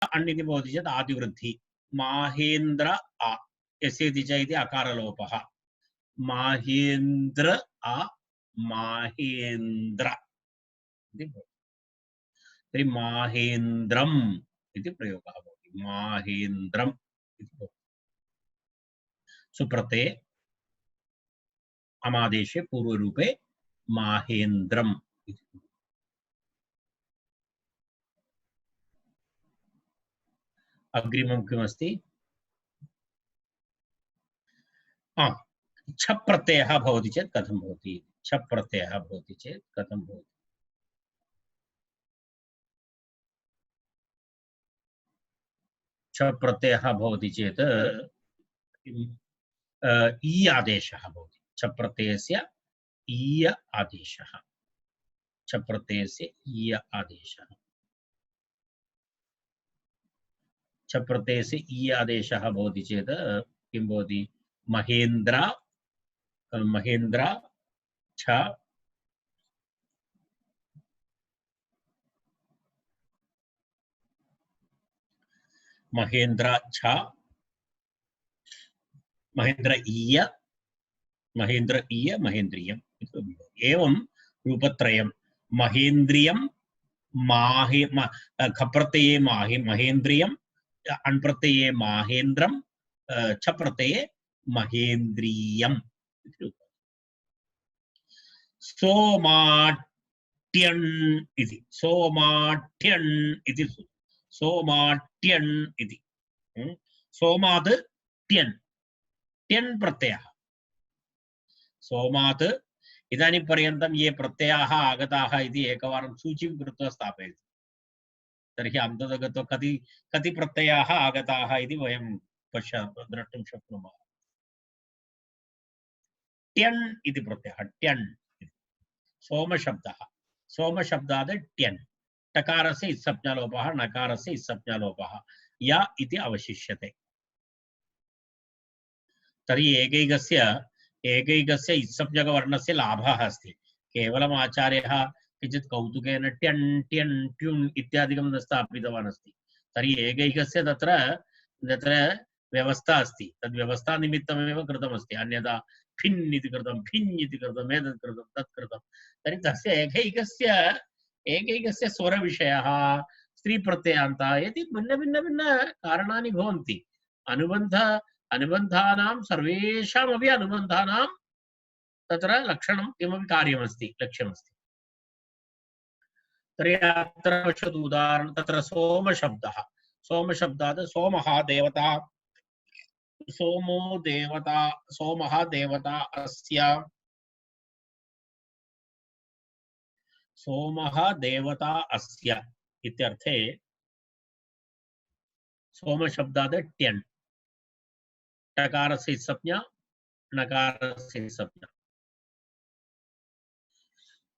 अण् इति भवति चेत् आदिवृद्धि माहेन्द्र आ यस्येति च इति अकारलोपः माहेन्द्र आ माहेन्द्र इति भवति तर्हि माहेन्द्रम् इति प्रयोगः भवति माहेन्द्रम् इति भवति सुप्रत्यये अमादेशे पूर्वरूपे माहेन्द्रम् इति अग्रिमं किमस्ति छप् प्रत्ययः भवति चेत् कथं भवति छप् प्रत्ययः भवति चेत् कथं भवति छप् प्रत्ययः भवति चेत् ई आदेशः भवति छप् प्रत्ययस्य ईय आदेशः छप् प्रत्ययस्य ईय आदेशः छप् प्रत्ययस्य ईय आदेशः भवति चेत् किं भवति महेन्द्र महेन्द्र छ महेन्द्र छ महेन्द्र ईय महेन्द्रियम् एवं रूपत्रयं महेन्द्रियं माहे खप्रत्यये माहे महेन्द्रियं अण् प्रत्यये माहेन्द्रं छ प्रत्यये महेन्द्रियम् सोमाट्यन् इति सोमाट्यन् इति सोमाट्यन् इति सोमात् ट्यन् ट्यन् प्रत्ययः सोमात् इदानीं पर्यन्तं ये प्रत्ययाः आगताः इति एकवारं सूचीं कृत्वा स्थापयतु तर्हि अन्ततः गत्वा कति प्रत्ययाः आगताः इति वयं द्रष्टुं शक्नुमः ट्यन् इति प्रत्ययः ट्यन् सोमशब्दात् ट्यन् टकारस्य इत्संज्ञालोपः नकारस्य इत्संज्ञालोपः य इति अवशिष्यते तर्हि एकैकस्य इत्संज्ञकवर्णस्य लाभः अस्ति केवलम् आचार्यः किञ्चित् कौतुकेन ट्यन् ट्यन् ट्युन् इत्यादिकं न स्थापितवान् अस्ति तर्हि एकैकस्य तत्र व्यवस्था अस्ति तद् व्यवस्था निमित्तमेव कृतमस्ति अन्यथा फिन् इति कृतं फिन् इति कृतम् एतत् कृतं तत् कृतं तर्हि तस्य एकैकस्य स्वरविषयः स्त्रीप्रत्ययान्तः इति भिन्न कारणानि भवन्ति अनुबन्धानां सर्वेषामपि अनुबन्धानां तत्र लक्षणं किमपि कार्यमस्ति लक्ष्यमस्ति तर्हि अत्र पश्यतु उदाहरणं तत्र सोमशब्दात् सोमः देवता सोमः देवता अस्य सोमः देवता अस्य इत्यर्थे सोमशब्दात् ट्यन् टकारस्य संज्ञा नकारस्य संज्ञा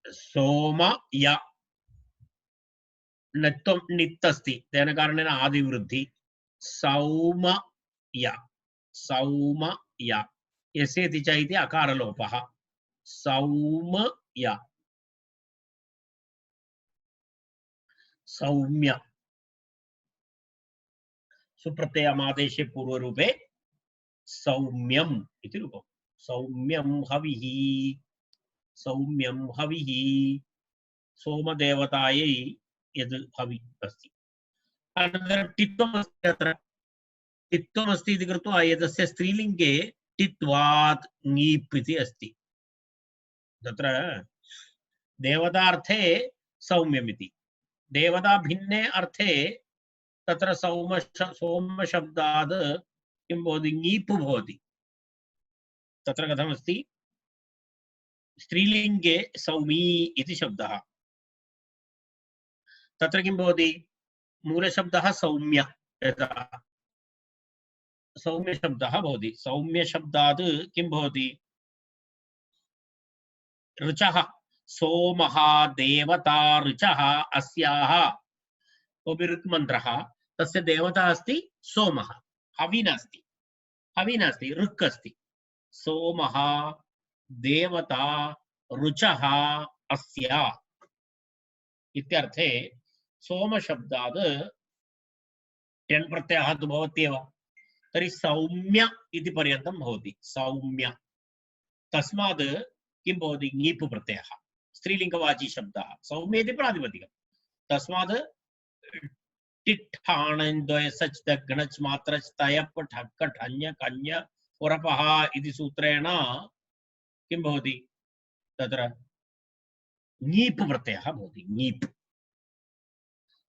सोमय नत्वं नित् अस्ति तेन कारणेन आदिवृद्धि सौमय यस्येति च इति अकारलोपः सौम्य सौम्य सुप्रत्ययमादेशे पूर्वरूपे सौम्यम् इति रूपं सौम्यं हविः सोमदेवतायै यद् हवि अस्ति अनन्तरं टित्वमस्ति अत्र टित्वमस्ति इति कृत्वा एतस्य स्त्रीलिङ्गे टित्वात् ङीप् इति अस्ति तत्र देवतार्थे सौम्यमिति देवता भिन्ने अर्थे तत्र सोमशब्दात् किं भवति ङीप् भवति तत्र कथमस्ति स्त्रीलिङ्गे सौमी इति शब्दः तत्र किं भवति मूलशब्दः सौम्य सौम्यशब्दः भवति सौम्यशब्दात् किं भवति ऋचः सोमः देवता ऋचः अस्याः कोऽपि ऋक्मन्त्रः तस्य देवता अस्ति सोमः हवि नास्ति ऋक् अस्ति सोमः देवता ऋचः अस्य इत्यर्थे सोमशब्दात् ट्यन् प्रत्ययः तु भवत्येव तर्हि सौम्य इति पर्यन्तं भवति सौम्य तस्मात् किं भवति ङीप् प्रत्ययः स्त्रीलिङ्गवाची शब्दः सौम्य इति प्रातिपदिकं तस्मात् टिट्ठाणन्द्वय सच् दग्नच् मात्रच् तयप् ठक् ठञ् कञ् पुरपः इति सूत्रेण किं भवति तत्र ङीप् प्रत्ययः भवति ङीप्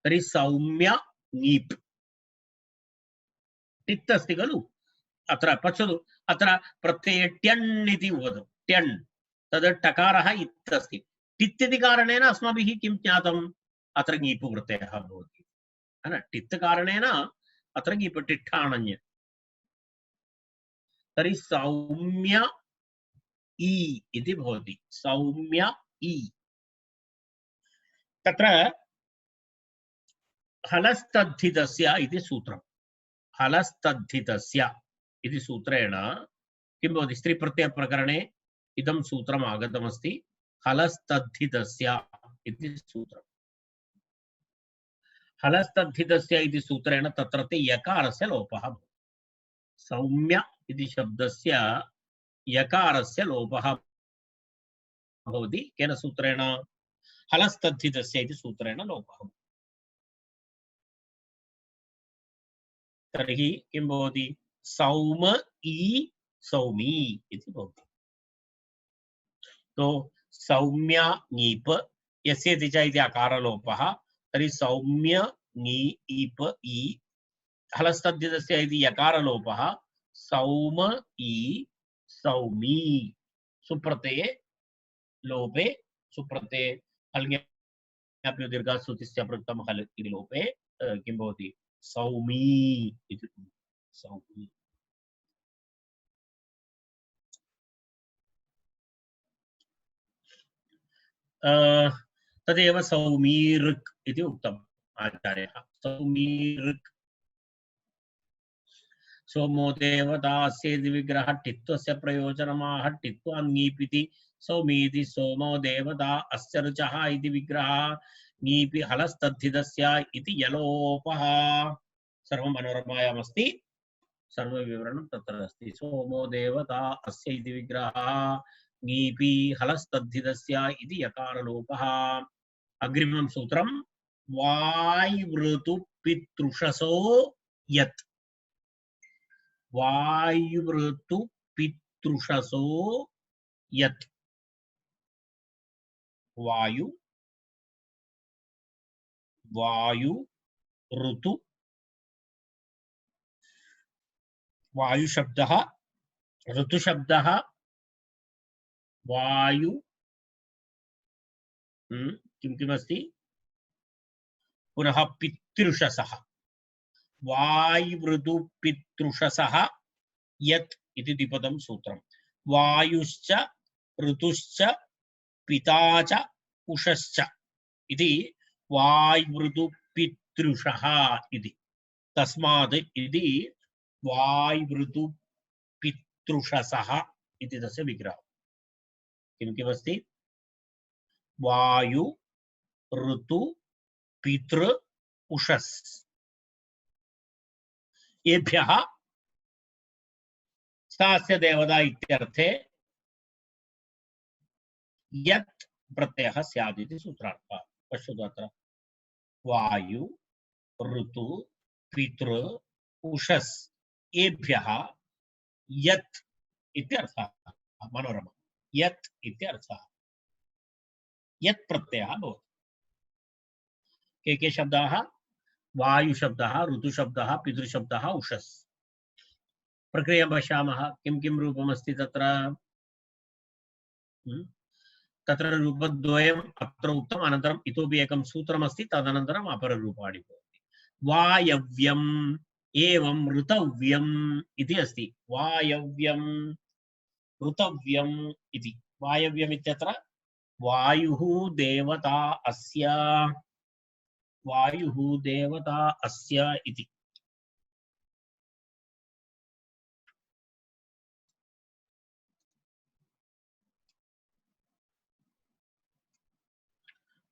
तर्हि सौम्य ङीप् टित् अस्ति खलु अत्र पश्यतु अत्र प्रत्यये ट्यन् इति वदतु ट्यन् तद् टकारः इत् अस्ति टित् इति कारणेन अस्माभिः किं ज्ञातम् अत्र ङीप् प्रत्ययः भवति टित् कारणेन अत्र ङीप् टिट्ठाणञ् तर्हि सौम्य ई इति भवति सौम्य ई तत्र हलस्तद्धितस्य इति सूत्रम् हलस्तद्धितस्य इति सूत्रेण किं भवति स्त्रीप्रत्ययप्रकरणे इदं सूत्रम् आगतमस्ति हलस्तद्धितस्य इति सूत्रम् हलस्तद्धितस्य इति सूत्रेण तत्रत्य यकारस्य लोपः भवति सौम्य इति शब्दस्य यकारस्य लोपः भवति केन सूत्रेण हलस्तद्धितस्य इति सूत्रेण लोपः तर्हि किं भवति सौम ई सौमी इति भवति तो सौम्य ङीप् यस्य च इति अकारलोपः तर्हि सौम्य ङी ईप् ई हलस्तद्धितस्य इति यकारलोपः सौम ई सौमी सुप्रत्यये लोपे सुप्रत्यये हल् दीर्घास्तुतिस्य प्रयुक्तं हल् इति लोपे किं भवति सौमी इति सौमी तदेव सौमीऋक् इति उक्तम् आचार्यः सौमीऋक् सोमो देवतास्येति विग्रहः टित्वस्य प्रयोजनमाह टित्वाङीप् इति सौमीति सोमो देवता अस्य ऋचः इति विग्रहः ङीपि हलस्तद्धितस्य इति यलोपः सर्वं मनोरमायामस्ति सर्वविवरणं तत्र अस्ति सोमो देवता अस्य इति विग्रहः ङीपि हलस्तद्धितस्य इति यकारलोपः अग्रिमं सूत्रं वायुवृतु पितृषसो यत् वायुवृतु पितृषसो यत् वायु वायु ऋतु वायु शब्दः ऋतु शब्दः वायु किं किमस्ति पुनः पितृषसः वायुवृतु पितृषसः यत् इति द्विपदं सूत्रं वायुश्च ऋतुश्च पिता च उषश्च इति वायुवृतु पितृषः इति तस्मात् इति वायुवृतु पितृषसः इति तस्य विग्रहः किं किमस्ति वायु ऋतु पितृ उषस् येभ्यः सास्य देवता इत्यर्थे यत् प्रत्ययः स्यात् इति सूत्रार्थः पश्यतु अत्र वायु ऋतु पितृ उषस् येभ्यः यत् इत्यर्थः मनोरमा यत् इत्यर्थः यत् प्रत्ययः भवति के शब्दाः वायु शब्दः ऋतु शब्दः पितृ शब्दः उषस् प्रक्रिया पश्यामः किं किं रूपमस्ति तत्र तत्र रूपद्वयम् अत्र उक्तम् अनन्तरम् इतोपि एकं सूत्रमस्ति तदनन्तरम् अपररूपाणि भवन्ति वायव्यम् एवं ऋतव्यम् इति अस्ति वायव्यम् ऋतव्यम् इति वायव्यम् इत्यत्र वायुः देवता अस्य वायुः देवता अस्य इति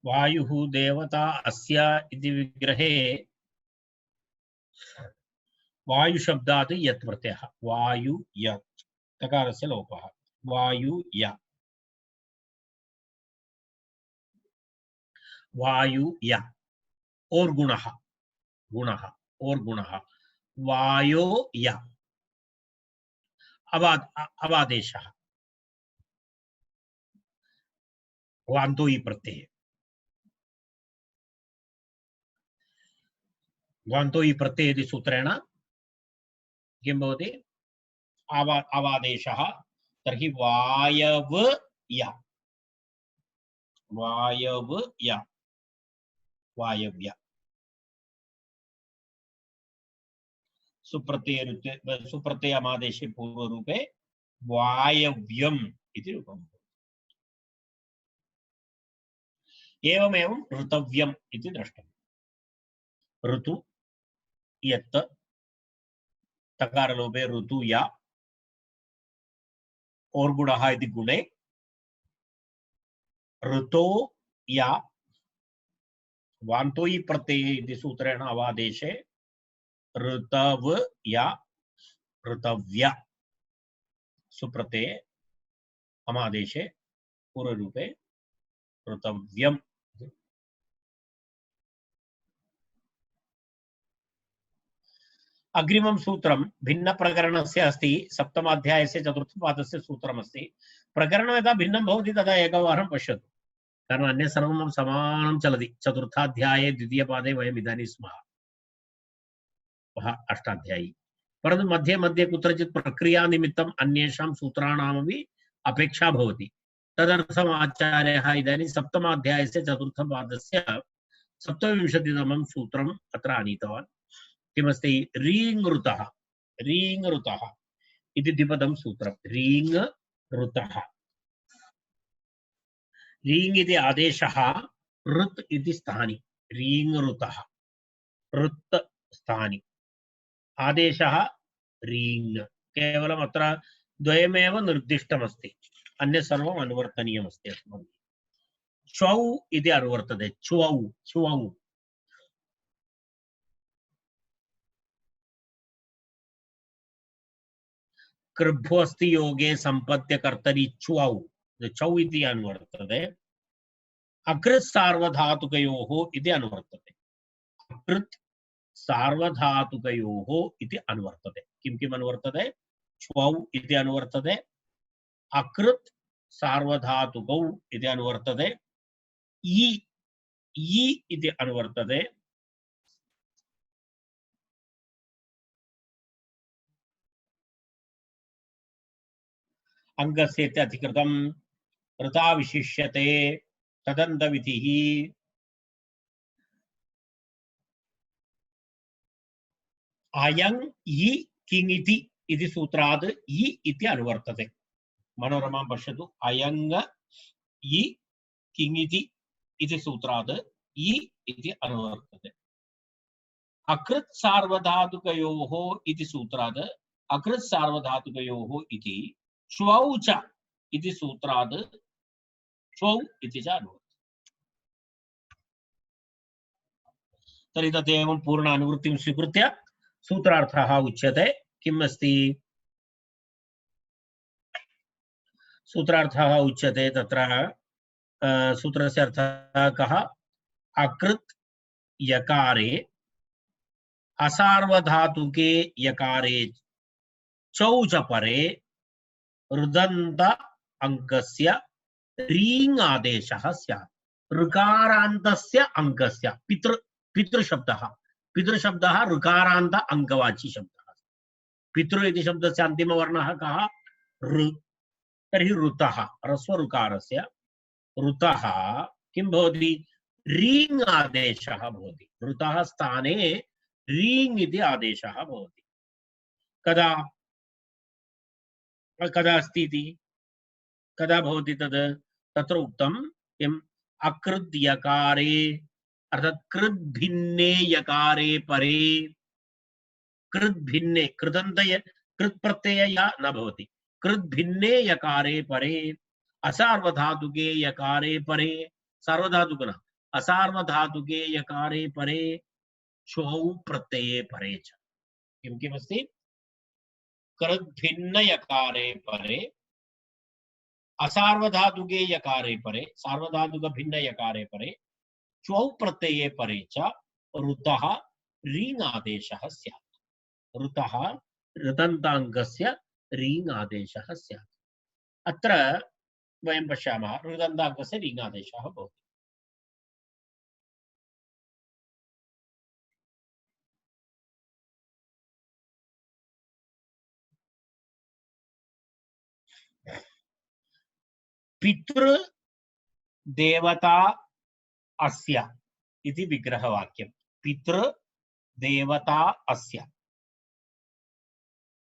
वायुः देवता अस्य इति विग्रहे वायु शब्दात् यत् प्रत्ययः वायु यत् तकारस्य लोपः वायु य वायु य और गुणः गुणः और गुणः वायो य अवादेशः वान्तो इ प्रत्यय वान्तो इ प्रत्यय इति सूत्रेण किं भवति अवादेशः तर्हि वायव य वायव य वायव्य सुप्रत्ययमादेशे पूर्वरूपे वायव्यम् इति रूपम् एवमेव ऋतव्यम् इति द्रष्टव्यम् ऋतु यत् तकारलोपे ऋतु या और गुणः इति गुणे ऋतो या वान्तो इ प्रत्यये इति सूत्रेण अवादेशे ऋतव या ऋतव्य सुप्रत्यये अमादेशे पूर्वरूपे ऋतव्यम् अग्रिमं सूत्रं भिन्न प्रकरणस्य अस्ति सप्तमाध्यायस्य चतुर्थपादस्य सूत्रमस्ति प्रकरणं यदा भिन्नं भवति तदा एकवारं पश्यतु कारण अन्य सर्वं समानं चलति चतुर्थाध्याये द्वितीयपादे वयम् इदानीं स्मः अष्टाध्यायी परन्तु मध्ये मध्ये कुत्रचित् प्रक्रियानिमित्तम् अन्येषां सूत्राणामपि अपेक्षा भवति तदर्थम् आचार्यः इदानीं सप्तमाध्यायस्य चतुर्थपादस्य 27तमं सूत्रम् अत्र आनीतवान् किमस्ति रीङ् ऋतः इति द्विपदं सूत्रं रीङ् ऋतः रीङ् इति आदेशः ऋत् इति स्थानि रीङ् ऋतः ऋत् स्थानि आदेशः रीङ् केवलम् अत्र द्वयमेव निर्दिष्टमस्ति अन्य सर्वम् अनुवर्तनीयमस्ति अस्माभिः च्वौ इति अनुवर्तते च्वौ च्वौ कृभ्वु अस्ति योगे सम्पद्य कर्तरि च्वौ चौ इति अनुवर्तते अकृत् सार्वधातुकयोः इति अनुवर्तते अकृत् सार्वधातुकयोः इति अनुवर्तते किं किम् अनुवर्तते च्वौ इति अनुवर्तते अकृत् सार्वधातुकौ इति अनुवर्तते इ इति अनुवर्तते अंगस्य अधिकृतं ऋता विशिष्यते तदन्तविधिः अयं इ किङिति इति सूत्रात् इ इति अनुवर्तते मनोरमां पश्यतु अयंग इ किङिति इति सूत्रात् इ इति अनुवर्तते अकृत् सार्वधातुकयोः इति सूत्रात् अकृत् सार्वधातुकयोः इति च्वौ च इति सूत्रात् च्वौ इति च अनुवर्तते तर्हि तदेवं पूर्ण अनुवृत्तिं स्वीकृत्य सूत्रार्थः उच्यते किम् अस्ति सूत्रार्थः उच्यते तत्र सूत्रस्य अर्थः कः अकृत् यकारे असार्वधातुके यकारे चौ च परे ऋदन्त अंकस्य रीङ् आदेशः स्यात् ऋकारान्तस्य अंकस्य पितृशब्दः ऋकारान्त अंकवाची शब्दः पितृ इति शब्दस्य अन्तिमवर्णः कः ऋ तर्हि ऋतः ह्रस्वऋकारस्य ऋतः किं भवति रीङ् आदेशः भवति ऋतः स्थाने रीङ् इति आदेशः भवति कदा कदा अस्ति इति कदा भवति तद् तत्र उक्तं किम् अकृत् यकारे अर्थात् कृत् भिन्ने यकारे परे कृत् भिन्ने कृदन्तय कृत् प्रत्यय न भवति कृत् भिन्ने यकारे परे असार्वधातुके यकारे परे सार्वधातुक न असार्वधातुके यकारे परे चौ प्रत्यये परे च किं किमस्ति कृद्भिन्न यकारे परे असार्वधातुके यकारे परे सार्वधातुक भिन्न यकारे परे चौ प्रत्यये परे च ऋतः रीङ् आदेशः स्यात् ऋतः ऋतन्ताङ्गस्य रीङ् आदेशः स्यात् अत्र वयं पश्यामः ऋतन्ताङ्गस्य रीङ् आदेशः भवति पितृ देवता अस्य इति विग्रहवाक्यं पितृ देवता अस्य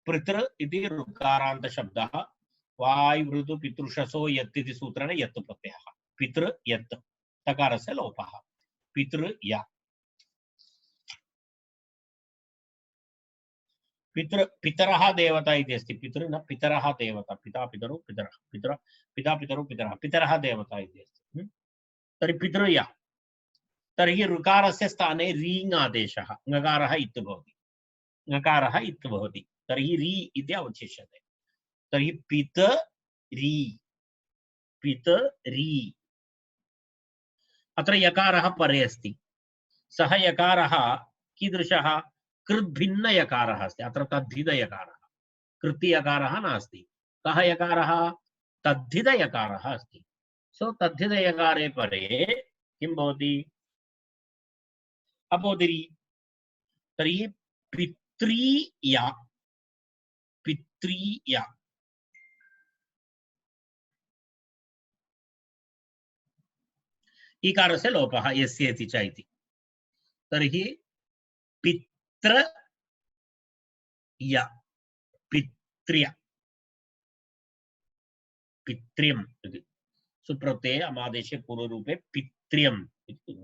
पितृ इति ऋकारान्त शब्दः वाय् वृदु पितृषसो यत् इति सूत्रेण यत् प्रत्ययः पितृ यत् तकारस्य लोपः पितृ या पितृ पितरः देवता इति अस्ति पितृ न पितरः देवता पिता पितरौ पितरः पितर पिता पितरौ पितरः पितरः देवता इति अस्ति तर्हि पितृ या तर्हि ऋकारस्य स्थाने रीङ् आदेशः ङकारः इति भवति ङकारः इति भवति तर्हि री इति अवशिष्यते तर्हि पित री अत्र यकारः परे अस्ति सः यकारः कीदृशः कृद्भिन्न यकारः अस्ति अत्र तद्धित यकारः कृति यकारः नास्ति कः यकारः तद्धित यकारः अस्ति सो तद्धित यकारे परे किं भवति अपोदिरी तर्हि पित्रीया पित्रीया ईकारस्य लोपः यस्य इति च इति तर्हि पित्र या पित्र्य पित्र्यम् इति सुप्रत्यये अमादेशे पूर्वरूपे पित्र्यम् इति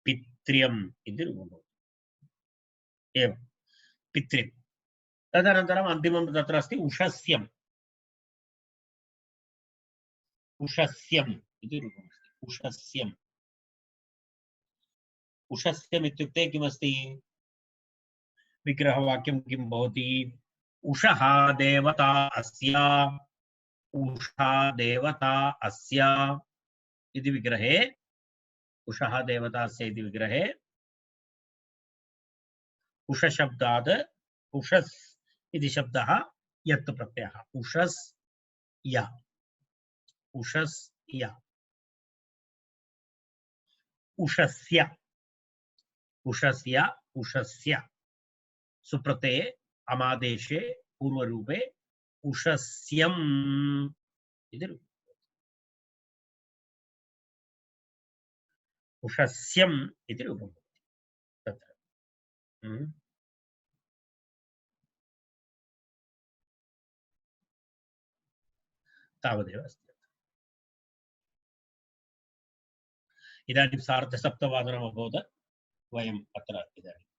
पित्र्यम् इति रूपं भवति एवं पित्र्यम् तदनन्तरम् अन्तिमं तत्र अस्ति उषस्यम् उषस्यम् इति रूपमस्ति उषस्यम् उषस्यम् इत्युक्ते किमस्ति विग्रहवाक्यं किं भवति उषः देवता अस्य उषा देवता अस्य इति विग्रहे उषः देवता अस्य इति विग्रहे उष शब्दात् उषस् इति शब्दः यत् प्रत्ययः उषस् या उषस् या उषस्य उषस्य उषस्य सुप्रत्यये अमादेशे पूर्वरूपे उषस्यम् इति उषस्यम् इति रूपं भवति तत्र तावदेव अस्ति इदानीं सार्धसप्तवादनम् अभवत् वयम् अत्र इदानीं